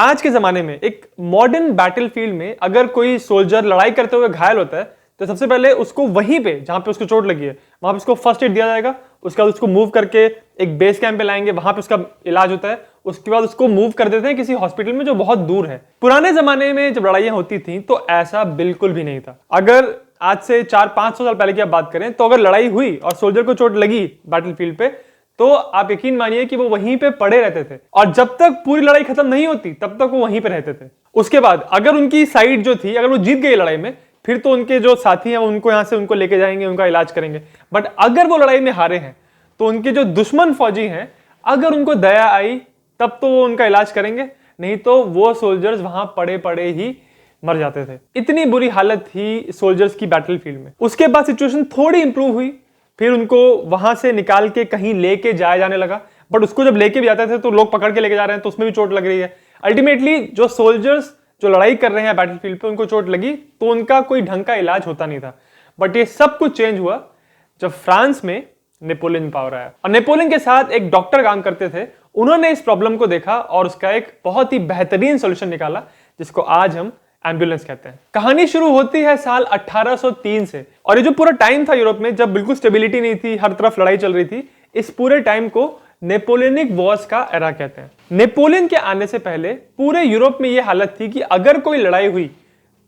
आज के जमाने में एक मॉडर्न बैटलफील्ड में अगर कोई सोल्जर लड़ाई करते हुए घायल होता है तो सबसे पहले उसको वहीं पे जहां पे उसको चोट लगी है वहां पे उसको फर्स्ट एड दिया जाएगा। उसके बाद उसको मूव करके एक बेस कैंप पे लाएंगे, वहां पे उसका इलाज होता है। उसके बाद उसको मूव कर देते हैं किसी हॉस्पिटल में जो बहुत दूर है। पुराने जमाने में जब लड़ाइयां होती थी तो ऐसा बिल्कुल भी नहीं था। अगर आज से 400-500 साल पहले की आप बात करें तो अगर लड़ाई हुई और सोल्जर को चोट लगी बैटलफील्ड पे तो आप यकीन मानिए कि वो वहीं पे पड़े रहते थे और जब तक पूरी लड़ाई खत्म नहीं होती तब तक वो वहीं पे रहते थे। उसके बाद अगर उनकी साइड जो थी अगर वो जीत गई लड़ाई में फिर तो उनके जो साथी हैं उनको यहां से उनको लेके जाएंगे, उनका इलाज करेंगे। बट अगर वो लड़ाई में हारे हैं तो उनके जो दुश्मन फौजी हैं अगर उनको दया आई तब तो वो उनका इलाज करेंगे, नहीं तो वो सोल्जर्स वहां पड़े पड़े ही मर जाते थे। इतनी बुरी हालत थी सोल्जर्स की बैटलफील्ड में। उसके बाद सिचुएशन थोड़ी इंप्रूव हुई, फिर उनको वहां से निकाल के कहीं लेके जाया जाने लगा। बट उसको जब लेके भी जाते थे तो लोग पकड़ के लेके जा रहे हैं तो उसमें भी चोट लग रही है। अल्टीमेटली जो सोल्जर्स जो लड़ाई कर रहे हैं बैटलफील्ड पे उनको चोट लगी तो उनका कोई ढंग का इलाज होता नहीं था। बट ये सब कुछ चेंज हुआ जब फ्रांस में नेपोलियन पावर आया और नेपोलियन के साथ एक डॉक्टर काम करते थे। उन्होंने इस प्रॉब्लम को देखा और उसका एक बहुत ही बेहतरीन सोल्यूशन निकाला जिसको आज हम एम्बुलेंस कहते हैं। कहानी शुरू होती है साल 1803 से और ये जो पूरा टाइम था यूरोप में जब बिल्कुल स्टेबिलिटी नहीं थी, हर तरफ लड़ाई चल रही थी, इस पूरे टाइम को नेपोलियनिक वॉर्स का एरा कहते हैं। नेपोलियन के आने से पहले पूरे यूरोप में यह हालत थी कि अगर कोई लड़ाई हुई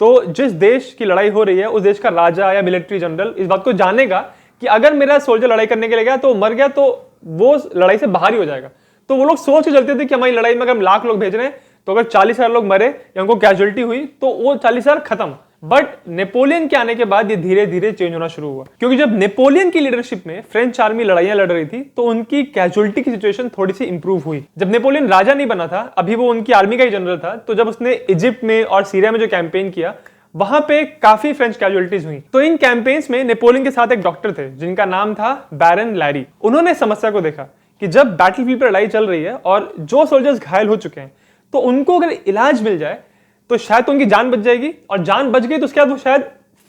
तो जिस देश की लड़ाई हो रही है उस देश का राजा या मिलिट्री जनरल इस बात को जानेगा कि अगर मेरा सोल्जर लड़ाई करने के लिए गया तो मर गया तो वो लड़ाई से बाहर ही हो जाएगा। तो वो लोग सोच के चलते थे कि हमारी लड़ाई में अगर हम लाख लोग भेज रहे हैं तो अगर 40,000 लोग मरे या उनको कैजुअलिटी हुई तो वो 40,000 खत्म। बट नेपोलियन के आने के बाद ये धीरे धीरे चेंज होना शुरू हुआ क्योंकि जब नेपोलियन की लीडरशिप में फ्रेंच आर्मी लड़ाइयां लड़ रही थी तो उनकी कैजुअलिटी की सिचुएशन थोड़ी सी इंप्रूव हुई। जब नेपोलियन राजा नहीं बना था, अभी वो उनकी आर्मी का ही जनरल था, तो जब उसने इजिप्ट में और सीरिया में जो कैंपेन किया वहां पे काफी फ्रेंच कैजुअलिटीज हुई। तो इन कैंपेन्स में नेपोलियन के साथ एक डॉक्टर थे जिनका नाम था बैरन लैरी। उन्होंने समस्या को देखा कि जब बैटलफील्ड पर लड़ाई चल रही है और जो सोल्जर्स घायल हो चुके हैं तो उनको अगर इलाज मिल जाए तो शायद तो उनकी जान बच जाएगी और जान बच गई तो उसके बाद वो शायद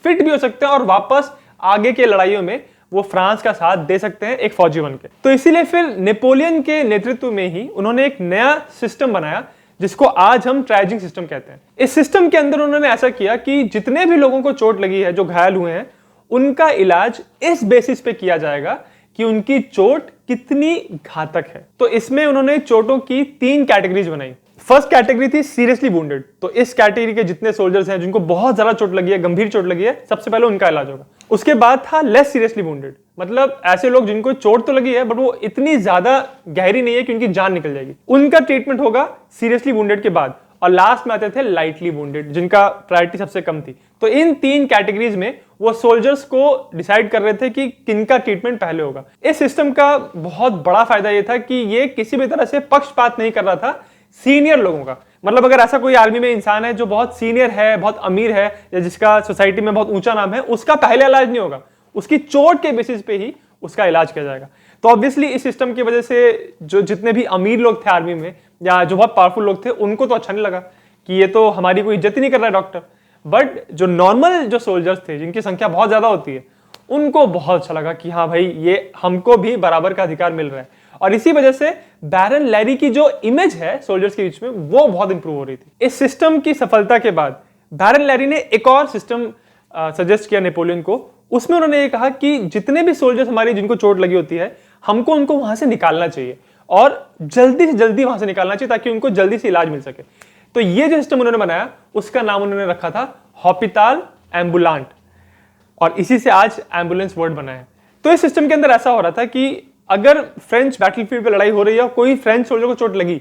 फिट भी हो सकते हैं और वापस आगे के लड़ाइयों में वो फ्रांस का साथ दे सकते हैं एक फौजी बनके। तो इसीलिए फिर नेपोलियन के नेतृत्व में ही उन्होंने एक नया सिस्टम बनाया जिसको आज हम ट्राइजिंग सिस्टम कहते हैं। इस सिस्टम के अंदर उन्होंने ऐसा किया कि जितने भी लोगों को चोट लगी है, जो घायल हुए हैं, उनका इलाज इस बेसिस पे किया जाएगा कि उनकी चोट कितनी घातक है। तो इसमें उन्होंने चोटों की 3 कैटेगरीज बनाई। फर्स्ट कैटेगरी थी सीरियसली वुंडेड। तो इस कैटेगरी के जितने सोल्जर्स हैं जिनको बहुत ज्यादा चोट लगी है, गंभीर चोट लगी है, सबसे पहले उनका इलाज होगा। उसके बाद था लेस सीरियसली वुंडेड, मतलब ऐसे लोग जिनको चोट तो लगी है बट वो इतनी ज्यादा गहरी नहीं है कि उनकी जान निकल जाएगी, उनका ट्रीटमेंट होगा सीरियसली वुंडेड के बाद। और लास्ट में आते थे लाइटली वुंडेड जिनका प्रायोरिटी सबसे कम थी। तो इन 3 कैटेगरीज में वो सोल्जर्स को डिसाइड कर रहे थे कि किनका ट्रीटमेंट पहले होगा। इस सिस्टम का बहुत बड़ा फायदा यह था कि ये किसी भी तरह से पक्षपात नहीं कर रहा था सीनियर लोगों का। मतलब अगर ऐसा कोई आर्मी में इंसान है जो बहुत सीनियर है, बहुत अमीर है या जिसका सोसाइटी में बहुत ऊंचा नाम है, उसका पहले इलाज नहीं होगा, उसकी चोट के बेसिस पे ही उसका इलाज किया जाएगा। तो ऑब्वियसली इस सिस्टम की वजह से जो जितने भी अमीर लोग थे आर्मी में या जो बहुत पावरफुल लोग थे उनको तो अच्छा नहीं लगा कि ये तो हमारी कोई इज्जत ही नहीं कर रहा है डॉक्टर। बट जो नॉर्मल जो सोल्जर्स थे जिनकी संख्या बहुत ज्यादा होती है उनको बहुत अच्छा लगा कि हाँ भाई ये हमको भी बराबर का अधिकार मिल रहा है। और इसी वजह से बैरन लैरी की जो इमेज है सोल्जर्स के बीच में वो बहुत इंप्रूव हो रही थी। इस सिस्टम की सफलता के बाद बैरन लैरी ने एक और सिस्टम सजेस्ट किया नेपोलियन को। उसमें उन्होंने ये कहा कि जितने भी सोल्जर्स हमारी जिनको चोट लगी होती है हमको उनको वहां से निकालना चाहिए और जल्दी से जल्दी वहां से निकालना चाहिए ताकि उनको जल्दी से इलाज मिल सके। तो ये जो सिस्टम उन्होंने बनाया उसका नाम उन्होंने रखा था हॉपिटाल एम्बुलांट और इसी से आज एम्बुलेंस वर्ड बना है। तो इस सिस्टम के अंदर ऐसा हो रहा था कि अगर फ्रेंच बैटलफील्ड पे लड़ाई हो रही है और कोई फ्रेंच सोल्जर को चोट लगी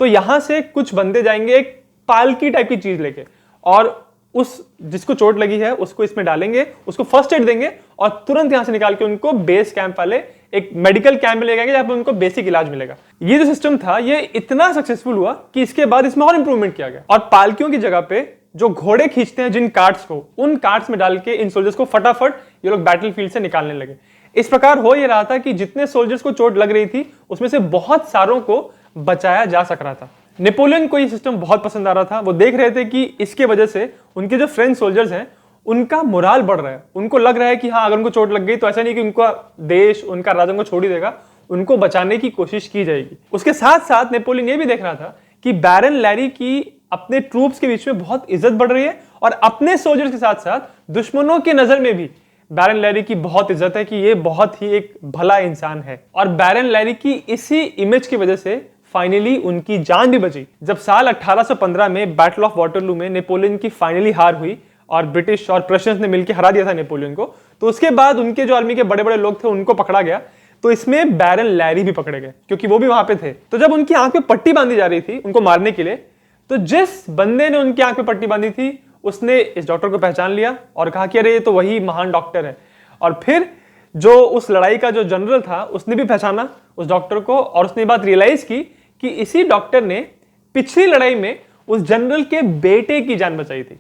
तो यहां से कुछ बंदे जाएंगे एक पालकी टाइप की चीज लेके और उस जिसको चोट लगी है उसको इसमें डालेंगे, उसको फर्स्ट एड देंगे और तुरंत यहां से निकाल के उनको बेस कैंप वाले एक मेडिकल कैंप में ले जाएंगे जहां पर उनको बेसिक इलाज मिलेगा। ये जो सिस्टम था ये इतना सक्सेसफुल हुआ कि इसके बाद इसमें और इंप्रूवमेंट किया गया और पालकियों की जगह पे जो घोड़े खींचते हैं जिन कार्ट्स को, उन कार्ट्स में डाल के इन सोल्जर्स को फटाफट ये लोग बैटलफील्ड से निकालने लगे। इस प्रकार हो ये रहा था कि जितने सोल्जर्स को चोट लग रही थी उसमें से बहुत सारों को बचाया जा सक रहा था। नेपोलियन को ये सिस्टम बहुत पसंद आ रहा था। वो देख रहे थे कि इसके वजह से उनके जो फ्रेंच सोल्जर्स हैं उनका मोराल बढ़ रहा है। उनको लग रहा है कि हाँ अगर उनको चोट लग गई तो ऐसा नहीं कि उनका देश, उनका राजा उनको छोड़ ही देगा, उनको बचाने की कोशिश की जाएगी। उसके साथ साथ नेपोलियन ये भी देख रहा था कि बैरन लैरी की अपने ट्रूप्स के बीच में बहुत इज्जत बढ़ रही है और अपने सोल्जर्स के साथ साथ दुश्मनों की नजर में भी बैरन लैरी की बहुत इज्जत है कि ये बहुत ही एक भला इंसान है। और बैरन लैरी की इसी इमेज की वजह से फाइनली उनकी जान भी बची। जब साल 1815 में बैटल ऑफ वाटरलू में नेपोलियन की फाइनली हार हुई और ब्रिटिश और प्रशियंस ने मिलकर हरा दिया था नेपोलियन को, तो उसके बाद उनके जो आर्मी के बड़े बड़े लोग थे उनको पकड़ा गया। तो इसमें बैरन लैरी भी पकड़े गए क्योंकि वो भी वहां पे थे। तो जब उनकी आंख पे पट्टी बांधी जा रही थी उनको मारने के लिए, तो जिस बंदे ने उनकी आंख पे पट्टी बांधी थी उसने इस डॉक्टर को पहचान लिया और कहा कि अरे ये तो वही महान डॉक्टर है। और फिर जो उस लड़ाई का जो जनरल था उसने भी पहचाना उस डॉक्टर को और उसने बात रियलाइज की कि इसी डॉक्टर ने पिछली लड़ाई में उस जनरल के बेटे की जान बचाई थी।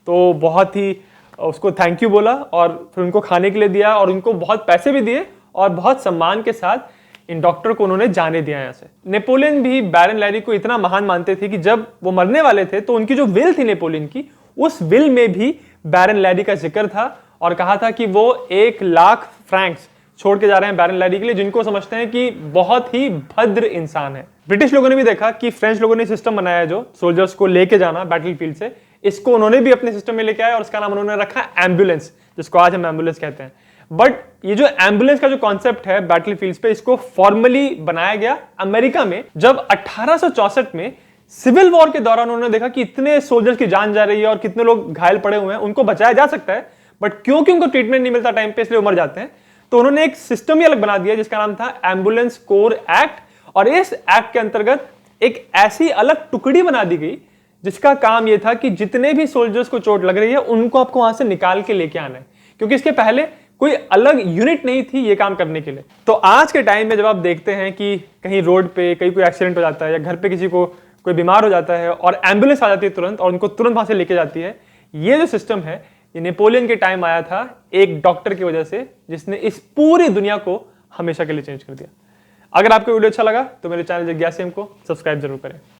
तो बहुत ही उसको थैंक यू बोला और फिर उनको खाने के लिए दिया और उनको बहुत पैसे भी दिए और बहुत सम्मान के साथ इन डॉक्टर को उन्होंने जाने दिया यहाँ से। नेपोलियन भी बैरन लैरी को इतना महान मानते थे कि जब वो मरने वाले थे तो उनकी जो विल थी नेपोलियन की, उस विल में भी बैरन लैरी का जिक्र था और कहा था कि वो 1,00,000 फ्रैंक्स छोड़ के जा रहे हैं बैरन लैरी के लिए, जिनको समझते हैं कि बहुत ही भद्र इंसान है। ब्रिटिश लोगों ने भी देखा कि फ्रेंच लोगों ने सिस्टम बनाया है जो सोल्जर्स को लेके जाना बैटलफील्ड से, इसको उन्होंने भी अपने सिस्टम में लेके आया और इसका नाम उन्होंने रखा एम्बुलेंस, जिसको आज हम एम्बुलेंस कहते हैं। बट ये जो एम्बुलेंस का जो कॉन्सेप्ट है बैटलफील्ड्स पे, इसको फॉर्मली बनाया गया अमेरिका में जब 1864 में सिविल वॉर के दौरान उन्होंने देखा कि इतने सोल्जर्स की जान जा रही है और कितने लोग घायल पड़े हुए हैं, उनको बचाया जा सकता है बट क्योंकि उनको ट्रीटमेंट नहीं मिलता टाइम पे इसलिए वो मर जाते हैं। तो उन्होंने एक सिस्टम ही अलग बना दिया जिसका नाम था एम्बुलेंस कोर एक्ट, और इस एक्ट के अंतर्गत एक ऐसी अलग टुकड़ी बना दी गई जिसका काम यह था कि जितने भी सोल्जर्स को चोट लग रही है उनको आपको वहां से निकाल के लेके आना है, क्योंकि इसके पहले कोई अलग यूनिट नहीं थी ये काम करने के लिए। तो आज के टाइम में जब आप देखते हैं कि कहीं रोड पे कहीं कोई एक्सीडेंट हो जाता है या घर पे किसी को कोई बीमार हो जाता है और एम्बुलेंस आ जाती है तुरंत और उनको तुरंत वहां से लेके जाती है, ये जो सिस्टम है ये नेपोलियन के टाइम आया था एक डॉक्टर की वजह से, जिसने इस पूरी दुनिया को हमेशा के लिए चेंज कर दिया। अगर आपको वीडियो अच्छा लगा तो मेरे चैनल जिज्ञासियम को सब्सक्राइब जरूर करें।